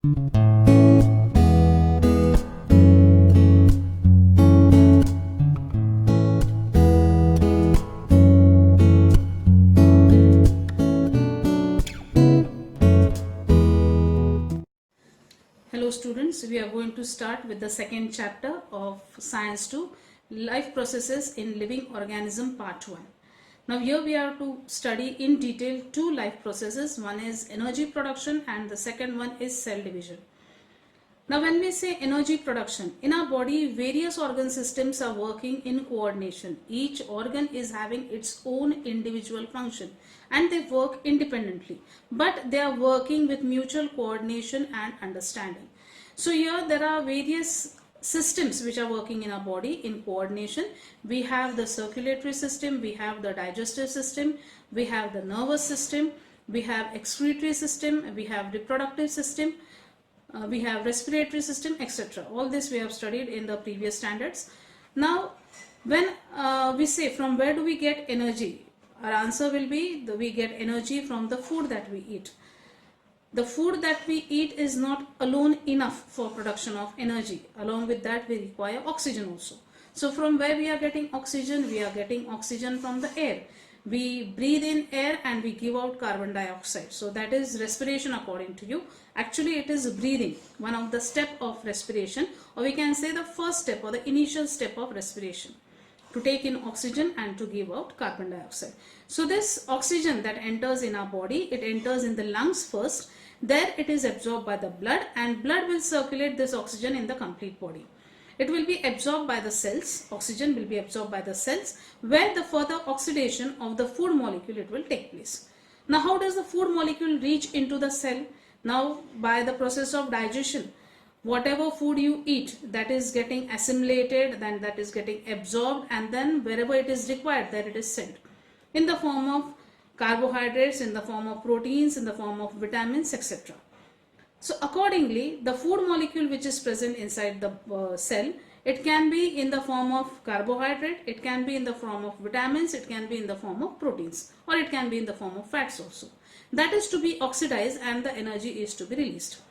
Hello students, we are going to start with the second chapter of Science 2, Life Processes in Living Organism Part 1. Now here we are to study in detail two life processes. One is energy production and the second one is cell division. Now when we say energy production, in our body various organ systems are working in coordination. Each organ is having its own individual function and they work independently, but they are working with mutual coordination and understanding. So here there are various systems which are working in our body in coordination. We have the circulatory system, we have the digestive system, we have the nervous system, we have excretory system, we have reproductive system, we have respiratory system, etc. All this we have studied in the previous standards. Now when we say from where do we get energy, our answer will be we get energy from the food that we eat. The food that we eat is not alone enough for production of energy. Along with that we require oxygen also. So from where we are getting oxygen? We are getting oxygen from the air. We breathe in air and we give out carbon dioxide. So that is respiration according to you. Actually it is breathing, one of the step of respiration, or we can say the first step or the initial step of respiration, to take in oxygen and to give out carbon dioxide. So this oxygen that enters in our body, it enters in the lungs first. There it is absorbed by the blood and blood will circulate this oxygen in the complete body. It will be absorbed by the cells. Oxygen will be absorbed by the cells where the further oxidation of the food molecule it will take place. Now how does the food molecule reach into the cell? Now by the process of digestion. Whatever food you eat, that is getting assimilated, then that is getting absorbed, and then wherever it is required, there it is sent in the form of carbohydrates, in the form of proteins, in the form of vitamins, etc. So accordingly, the food molecule which is present inside the cell, it can be in the form of carbohydrate, it can be in the form of vitamins, it can be in the form of proteins, or it can be in the form of fats also. That is to be oxidized and the energy is to be released.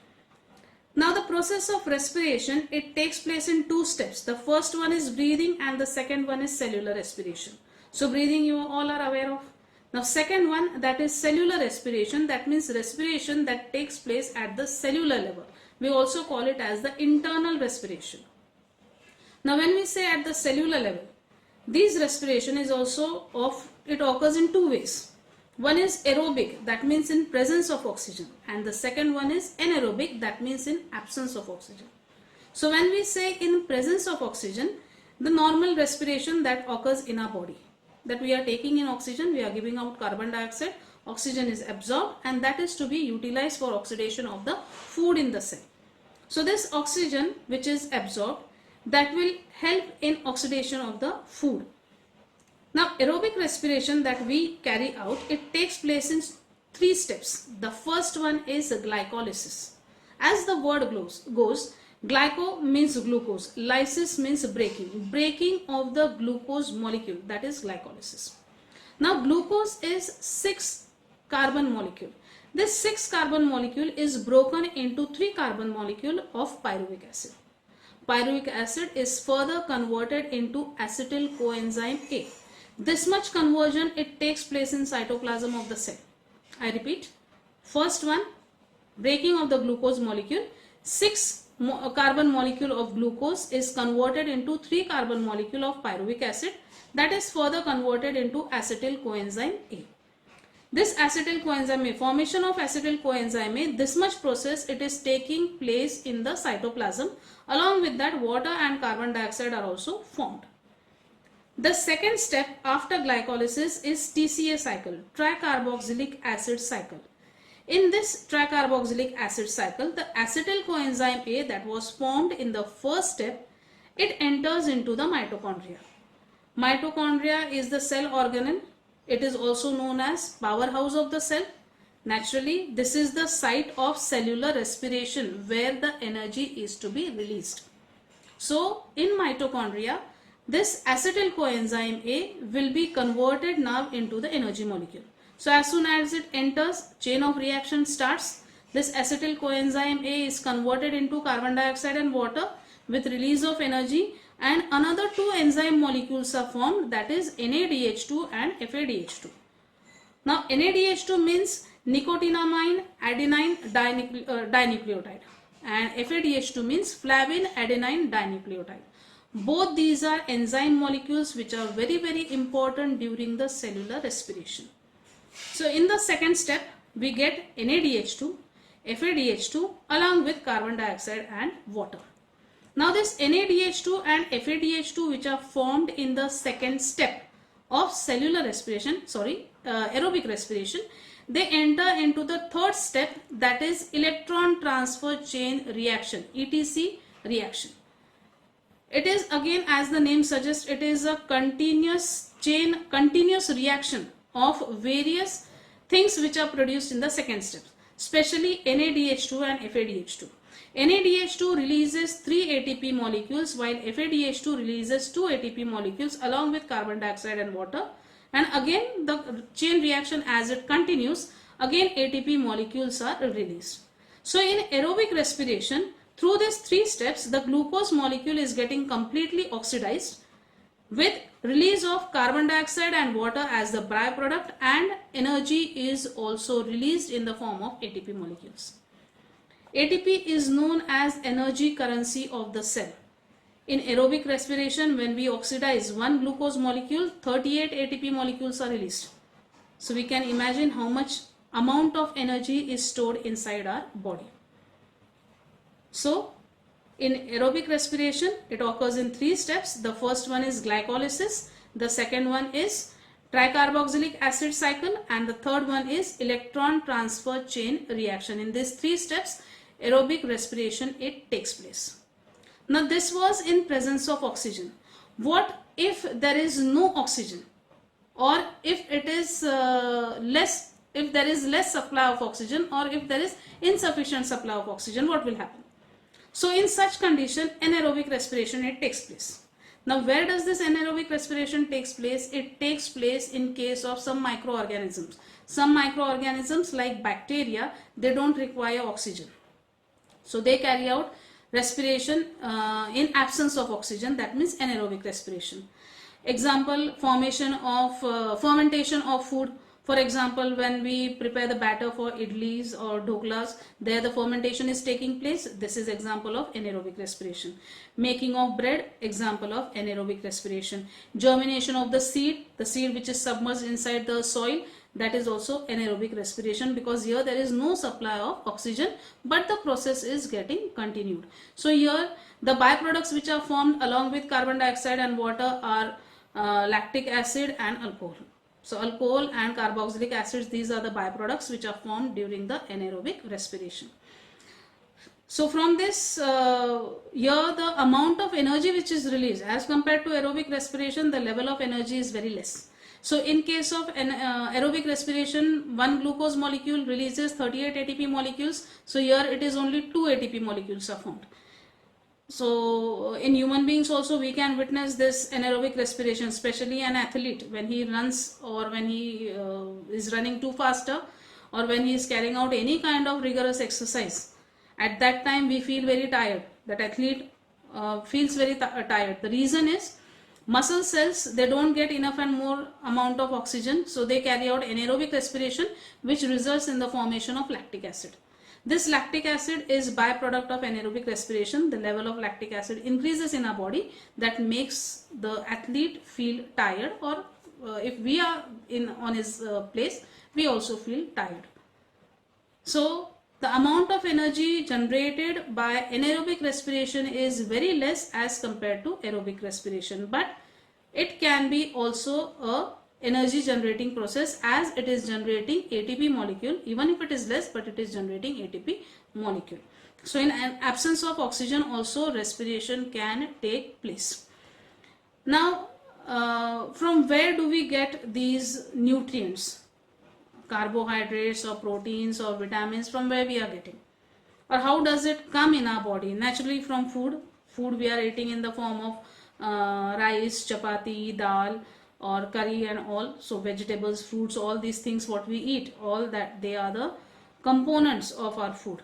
Now the process of respiration, it takes place in two steps. The first one is breathing and the second one is cellular respiration. So breathing you all are aware of. Now second one, that is cellular respiration. That means respiration that takes place at the cellular level. We also call it as the internal respiration. Now when we say at the cellular level, this respiration is also it occurs in two ways. One is aerobic, that means in presence of oxygen, and the second one is anaerobic, that means in absence of oxygen. So when we say in presence of oxygen, the normal respiration that occurs in our body, that we are taking in oxygen, we are giving out carbon dioxide, oxygen is absorbed and that is to be utilized for oxidation of the food in the cell. So this oxygen which is absorbed, that will help in oxidation of the food. Now aerobic respiration that we carry out, it takes place in three steps. The first one is glycolysis. As the word goes, glyco means glucose, lysis means breaking of the glucose molecule, that is glycolysis. Now glucose is 6 carbon molecule. This 6 carbon molecule is broken into 3 carbon molecule of pyruvic acid. Pyruvic acid is further converted into acetyl coenzyme A. This much conversion it takes place in cytoplasm of the cell. I repeat, first one, breaking of the glucose molecule, 6 carbon molecule of glucose is converted into 3 carbon molecule of pyruvic acid, that is further converted into acetyl coenzyme A. This acetyl coenzyme A, formation of acetyl coenzyme A, this much process it is taking place in the cytoplasm. Along with that, water and carbon dioxide are also formed. The second step after glycolysis is Tca cycle, tricarboxylic acid cycle. In this tricarboxylic acid cycle, the acetyl coenzyme A that was formed in the first step, it enters into the mitochondria. Mitochondria is the cell organelle. It is also known as powerhouse of the cell. Naturally, this is the site of cellular respiration where the energy is to be released. So, in mitochondria, this acetyl coenzyme A will be converted now into the energy molecule. So as soon as it enters, chain of reaction starts. This acetyl coenzyme A is converted into carbon dioxide and water with release of energy, and another two enzyme molecules are formed, that is NADH2 and FADH2. Now NADH2 means nicotinamide adenine dinucleotide, and FADH2 means flavin adenine dinucleotide. Both these are enzyme molecules which are very important during the cellular respiration. So in the second step we get NADH2, FADH2 along with carbon dioxide and water. Now this NADH2 and FADH2 which are formed in the second step of cellular respiration, aerobic respiration, they enter into the third step, that is electron transfer chain reaction, ETC reaction. It is again, as the name suggests, it is a continuous reaction of various things which are produced in the second step, especially NADH2 and FADH2. NADH2 releases 3 ATP molecules while FADH2 releases 2 ATP molecules along with carbon dioxide and water, and again the chain reaction as it continues, again ATP molecules are released. So in aerobic respiration, through these 3 steps, the glucose molecule is getting completely oxidized with release of carbon dioxide and water as the byproduct, and energy is also released in the form of ATP molecules. ATP is known as energy currency of the cell. In aerobic respiration, when we oxidize one glucose molecule, 38 ATP molecules are released. So we can imagine how much amount of energy is stored inside our body. So in aerobic respiration, it occurs in 3 steps. The first one is glycolysis, the second one is tricarboxylic acid cycle, and the third one is electron transfer chain reaction. In these 3 steps, aerobic respiration it takes place. Now this was in presence of oxygen. What if there is no oxygen, or if it is if there is less supply of oxygen, or if there is insufficient supply of oxygen, what will happen? So in such condition, anaerobic respiration it takes place. Now where does this anaerobic respiration takes place? It takes place in case of some microorganisms. Some microorganisms like bacteria, they don't require oxygen. So they carry out respiration in absence of oxygen, that means anaerobic respiration. Example, fermentation of food. For example, when we prepare the batter for idlis or dhoklas, there the fermentation is taking place. This is example of anaerobic respiration. Making of bread, example of anaerobic respiration. Germination of the seed which is submerged inside the soil, that is also anaerobic respiration, because here there is no supply of oxygen, but the process is getting continued. So here the byproducts which are formed along with carbon dioxide and water are lactic acid and alcohol. So alcohol and carboxylic acids, these are the byproducts which are formed during the anaerobic respiration. So from this, here the amount of energy which is released as compared to aerobic respiration, the level of energy is very less. So in case of aerobic respiration, one glucose molecule releases 38 ATP molecules. So here it is only 2 ATP molecules are formed. So in human beings also we can witness this anaerobic respiration, especially an athlete when he runs, or when he is running too faster, or when he is carrying out any kind of rigorous exercise. At that time we feel very tired. That athlete feels very tired. The reason is muscle cells, they don't get enough and more amount of oxygen, so they carry out anaerobic respiration, which results in the formation of lactic acid. This lactic acid is byproduct of anaerobic respiration. The level of lactic acid increases in our body, that makes the athlete feel tired, or if we are on his place, we also feel tired. So the amount of energy generated by anaerobic respiration is very less as compared to aerobic respiration, but it can be also a energy generating process, as it is generating ATP molecule. Even if it is less, but it is generating ATP molecule. So in an absence of oxygen also respiration can take place. Now from where do we get these nutrients, carbohydrates or proteins or vitamins? From where we are getting, or how does it come in our body? Naturally from food we are eating in the form of rice, chapati, dal or curry and all. So vegetables, fruits, all these things what we eat, all that they are the components of our food.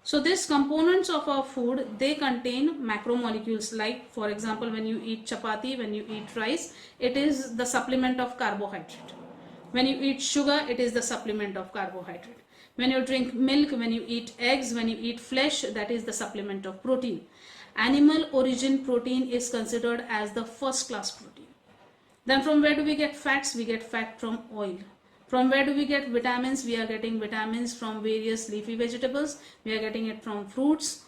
So these components of our food, they contain macromolecules, like for example when you eat chapati, when you eat rice, it is the supplement of carbohydrate. When you eat sugar, it is the supplement of carbohydrate. When you drink milk, when you eat eggs, when you eat flesh, that is the supplement of protein. Animal origin protein is considered as the first class protein. Then from where do we get fats? We get fat from oil. From where do we get vitamins? We are getting vitamins from various leafy vegetables. We are getting it from fruits.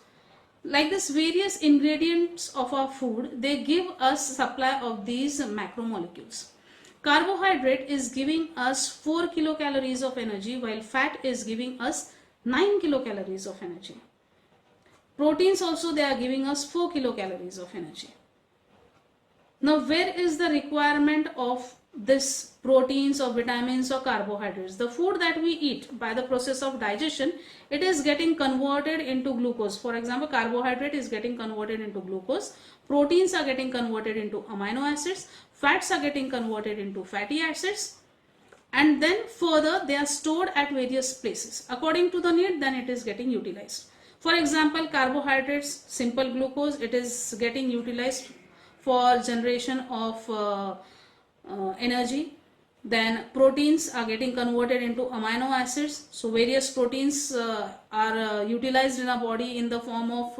Like this, various ingredients of our food, they give us supply of these macromolecules. Carbohydrate is giving us 4 kilocalories of energy, while fat is giving us 9 kilocalories of energy. Proteins also, they are giving us 4 kilocalories of energy. Now, where is the requirement of this proteins or vitamins or carbohydrates? The food that we eat, by the process of digestion, it is getting converted into glucose. For example, carbohydrate is getting converted into glucose. Proteins are getting converted into amino acids. Fats are getting converted into fatty acids. And then further, they are stored at various places. According to the need, then it is getting utilized. For example, carbohydrates, simple glucose, it is getting utilized for generation of energy. Then proteins are getting converted into amino acids. So various proteins are utilized in our body in the form of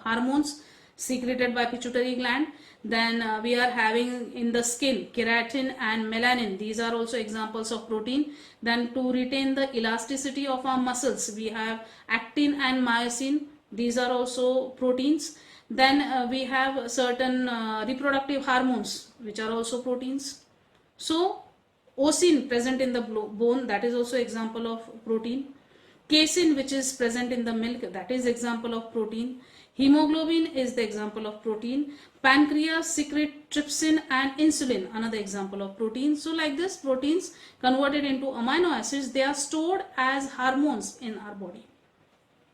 hormones secreted by pituitary gland. Then we are having in the skin keratin and melanin. These are also examples of protein. Then to retain the elasticity of our muscles, we have actin and myosin. These are also proteins. Then we have certain reproductive hormones, which are also proteins. So osin present in the bone, that is also example of protein. Casein, which is present in the milk, that is example of protein. Hemoglobin is the example of protein. Pancreas secrete trypsin and insulin, another example of protein. So like this, proteins converted into amino acids, they are stored as hormones in our body.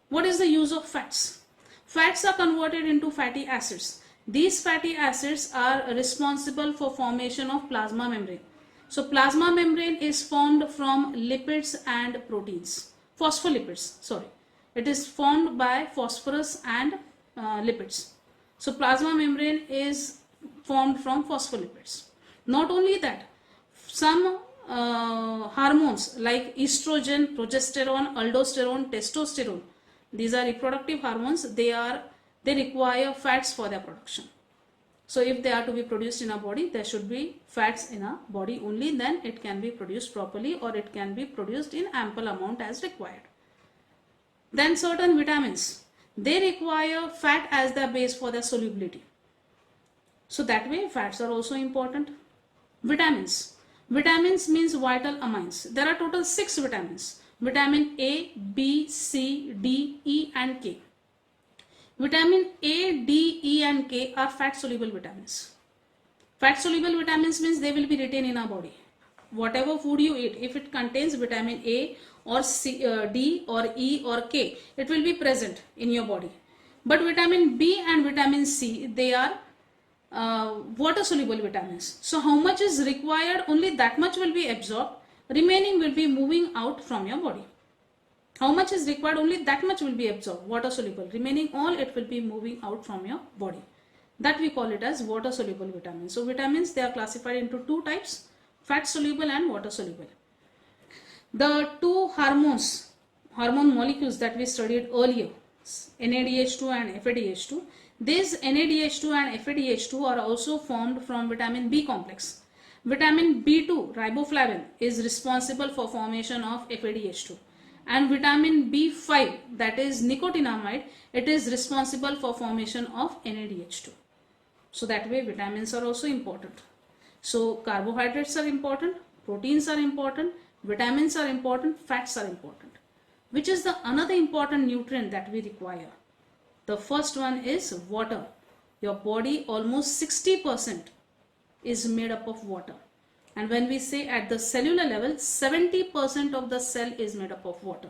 What is the use of fats? Fats are converted into fatty acids. These fatty acids are responsible for formation of plasma membrane. So plasma membrane is formed from lipids and proteins. Phospholipids, sorry. It is formed by phosphorus and lipids. So plasma membrane is formed from phospholipids. Not only that, some hormones like estrogen, progesterone, aldosterone, testosterone, these are reproductive hormones. They require fats for their production. So if they are to be produced in our body, there should be fats in our body, only then it can be produced properly, or it can be produced in ample amount as required. Then certain vitamins, they require fat as their base for their solubility. So that way fats are also important. Vitamins. Vitamins means vital amines. There are total 6 vitamins. Vitamin A, B, C, D, E and K. Vitamin A, D, E and K are fat soluble vitamins. Fat soluble vitamins means they will be retained in our body. Whatever food you eat, if it contains vitamin A or C, D or E or K, it will be present in your body. But vitamin B and vitamin C, they are water soluble vitamins. So how much is required, only that much will be absorbed. Remaining will be moving out from your body. How much is required, only that much will be absorbed, water soluble. Remaining all, it will be moving out from your body. That we call it as water soluble vitamins. So vitamins, they are classified into 2 types, fat soluble and water soluble. The 2 hormone molecules that we studied earlier, NADH2 and FADH2, these NADH2 and FADH2 are also formed from vitamin B complex. Vitamin B2, riboflavin, is responsible for formation of FADH2. And vitamin B5, that is nicotinamide, it is responsible for formation of NADH2. So that way vitamins are also important. So carbohydrates are important, proteins are important, vitamins are important, fats are important. Which is the another important nutrient that we require? The first one is water. Your body, almost 60% is made up of water. And when we say at the cellular level, 70% of the cell is made up of water.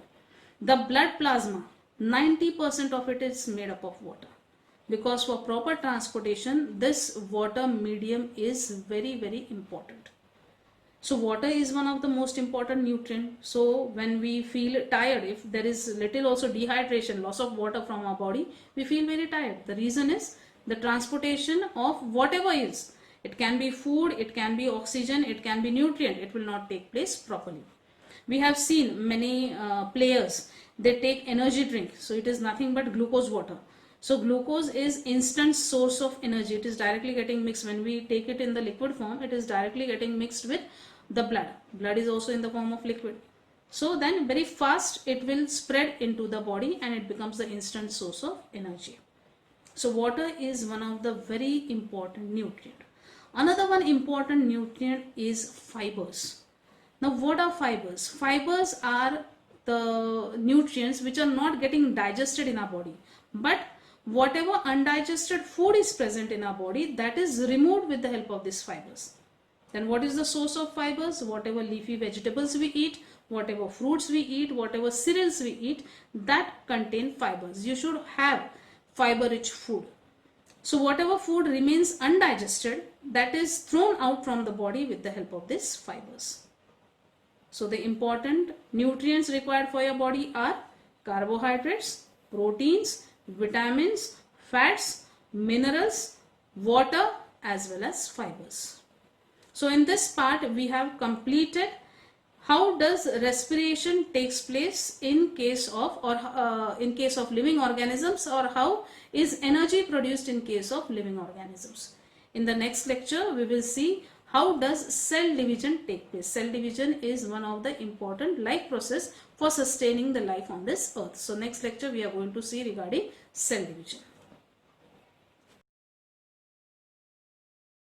The blood plasma, 90% of it is made up of water. Because for proper transportation, this water medium is very, very important. So water is one of the most important nutrient. So when we feel tired, if there is little also dehydration, loss of water from our body, we feel very tired. The reason is the transportation of whatever is. It can be food, it can be oxygen, it can be nutrient. It will not take place properly. We have seen many players, they take energy drink. So it is nothing but glucose water. So glucose is instant source of energy. It is directly getting mixed. When we take it in the liquid form, it is directly getting mixed with the blood. Blood is also in the form of liquid. So then very fast it will spread into the body and it becomes the instant source of energy. So water is one of the very important nutrient. Another one important nutrient is fibers. Now what are fibers? Fibers are the nutrients which are not getting digested in our body, but whatever undigested food is present in our body, that is removed with the help of these fibers. Then what is the source of fibers? Whatever leafy vegetables we eat, whatever fruits we eat, whatever cereals we eat, that contain fibers. You should have fiber rich food. So whatever food remains undigested, that is thrown out from the body with the help of these fibers. So the important nutrients required for your body are carbohydrates, proteins, vitamins, fats, minerals, water as well as fibers. So in this part we have completed how does respiration takes place in case of living organisms, or how is energy produced in case of living organisms. In the next lecture we will see how does cell division take place. Cell division is one of the important life process for sustaining the life on this earth. So next lecture we are going to see regarding cell division.